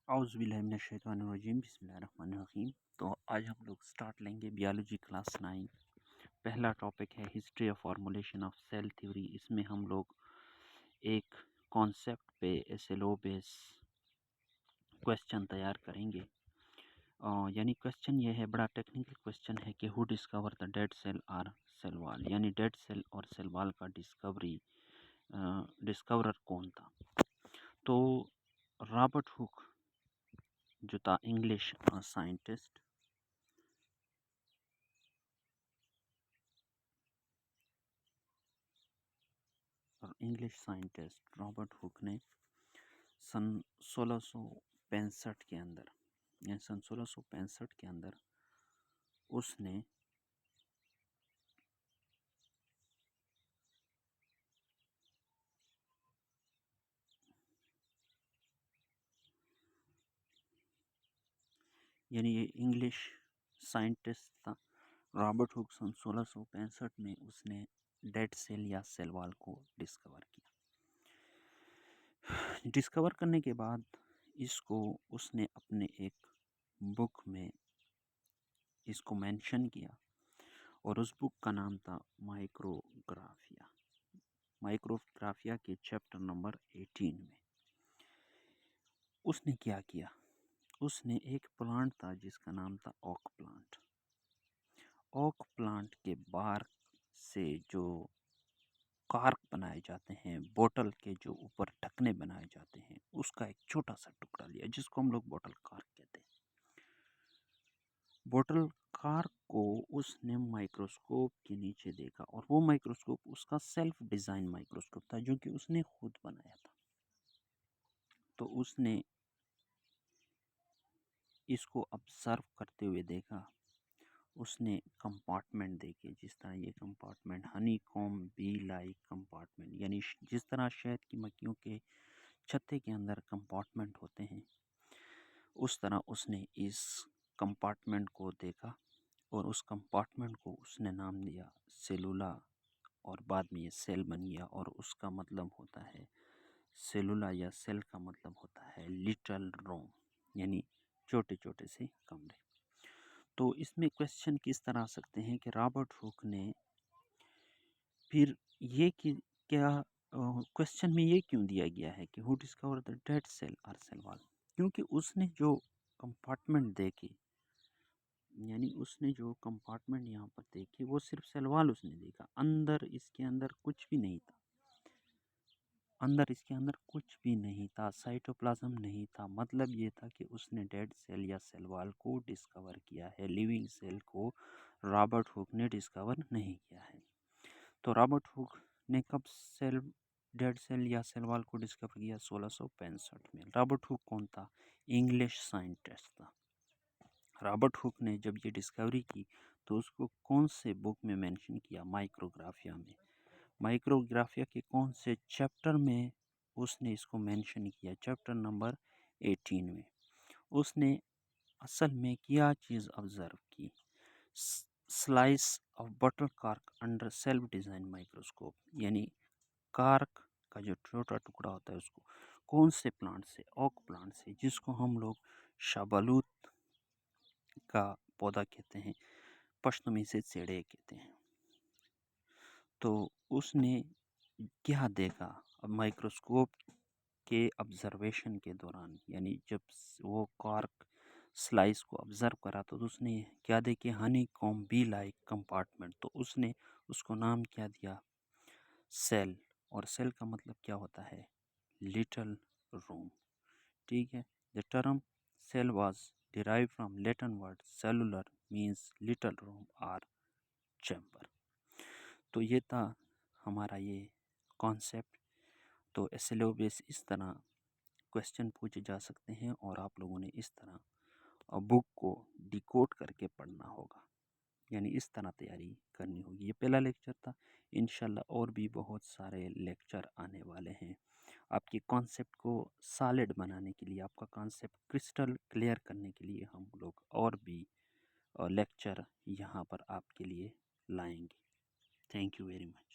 اعوذ باللہ من الشیطان الرجیم، بسم اللہ الرحمن الرحیم۔ تو آج ہم لوگ سٹارٹ لیں گے بیالوجی کلاس 9۔ پہلا ٹاپک ہے history of formulation of cell theory. اس میں ہم لوگ ایک کانسیپٹ پہ S L O base question تیار کریں گے۔ یعنی کویسچن یہ ہے، بڑا ٹیکنیکل کویسچن ہے کہ who discover the dead cell or cell wall, یعنی ڈیڈ سیل اور سیل وال کا ڈسکورر کون تھا۔ تو رابرٹ ہوک جو تھا انگلش سائنٹسٹ، رابرٹ ہوک نے سن 1665 کے اندر، یعنی سن 1665 کے اندر اس نے یعنی یہ انگلش سائنٹسٹ تھا رابرٹ ہوک، سن 1665 میں اس نے ڈیڈ سیل یا سیل وال کو ڈسکور کیا۔ ڈسکور کرنے کے بعد اس نے اپنے ایک بک میں اس کو مینشن کیا، اور اس بک کا نام تھا مائکروگرافیا کے چیپٹر نمبر 18 میں اس نے کیا کیا، اس نے ایک پلانٹ تھا جس کا نام تھا اوک پلانٹ۔ اوک پلانٹ کے بارک سے جو کارک بنائے جاتے ہیں، بوٹل کے جو اوپر ڈھکنے بنائے جاتے ہیں، اس کا ایک چھوٹا سا ٹکڑا لیا جس کو ہم لوگ بوٹل کارک کہتے ہیں۔ بوٹل کارک کو اس نے مائکروسکوپ کے نیچے دیکھا، اور وہ مائکروسکوپ اس کا سیلف ڈیزائن مائکروسکوپ تھا جو کہ اس نے خود بنایا تھا۔ تو اس نے اس کو آبزرو کرتے ہوئے دیکھا، اس نے کمپارٹمنٹ دیکھے، جس طرح یہ کمپارٹمنٹ ہنی کوم بی لائک کمپارٹمنٹ، یعنی جس طرح شہد کی مکھیوں کے چھتے کے اندر کمپارٹمنٹ ہوتے ہیں، اس طرح اس نے اس کمپارٹمنٹ کو دیکھا، اور اس کمپارٹمنٹ کو اس نے نام دیا سیلولا، اور بعد میں یہ سیل بن گیا، اور اس کا مطلب ہوتا ہے سیلولا، یا سیل کا مطلب ہوتا ہے لٹل روم، یعنی چھوٹے چھوٹے سے کمرے۔ تو اس میں کویسچن کس طرح آ سکتے ہیں کہ رابرٹ ہوک نے پھر یہ کیا کویسچن میں یہ کیوں دیا گیا ہے کہ who discover the dead cell اور سیل وال، کیونکہ اس نے جو کمپارٹمنٹ دیکھے، یعنی اس نے جو کمپارٹمنٹ یہاں پر دیکھے، وہ صرف سیل وال اس نے دیکھا، اس کے اندر کچھ بھی نہیں تھا، اس کے اندر کچھ بھی نہیں تھا، سائٹوپلازم نہیں تھا۔ مطلب یہ تھا کہ اس نے ڈیڈ سیل یا سیل وال کو ڈسکور کیا ہے، لیونگ سیل کو رابرٹ ہوک نے ڈسکور نہیں کیا ہے۔ تو رابرٹ ہوک نے کب ڈیڈ سیل یا سیل وال کو ڈسکور کیا؟ 1665 میں۔ رابرٹ ہوک کون تھا؟ انگلش سائنٹسٹ تھا۔ رابرٹ ہوک نے جب یہ ڈسکوری کی تو اس کو کون سے بک میں مینشن کیا؟ مائکروگرافیا میں۔ مائکروگرافیا کے کون سے چیپٹر میں اس نے اس کو مینشن کیا؟ چیپٹر نمبر 18 میں۔ اس نے اصل میں کیا چیز آبزرو کی؟ Slice of butter cork under self design microscope, یعنی کارک کا جو چھوٹا ٹکڑا ہوتا ہے اس کو کون سے پلانٹ سے؟ اوک پلانٹ سے، جس کو ہم لوگ شابلوت کا پودا کہتے ہیں، پشتو میں سے سیڑے کہتے ہیں۔ تو اس نے کیا دیکھا مائکروسکوپ کے آبزرویشن کے دوران، یعنی جب وہ کارک سلائس کو آبزرو کرا تو اس نے کیا دیکھے؟ ہنی کوم بی لائک کمپارٹمنٹ۔ تو اس نے اس کو نام کیا دیا؟ سیل، اور سیل کا مطلب کیا ہوتا ہے؟ لٹل روم، ٹھیک ہے۔ The term cell was derived from Latin word cellular means little room or chamber۔ تو یہ تھا ہمارا یہ کانسیپٹ۔ تو ایس ایل او بیس اس طرح کویسچن پوچھے جا سکتے ہیں، اور آپ لوگوں نے اس طرح بک کو ڈیکوڈ کر کے پڑھنا ہوگا، یعنی اس طرح تیاری کرنی ہوگی۔ یہ پہلا لیکچر تھا، انشاءاللہ اور بھی بہت سارے لیکچر آنے والے ہیں۔ آپ کی کانسیپٹ کو سالڈ بنانے کے لیے، آپ کا کانسیپٹ کرسٹل کلیئر کرنے کے لیے ہم لوگ اور بھی لیکچر یہاں پر آپ کے لیے لائیں گے۔ Thank you very much.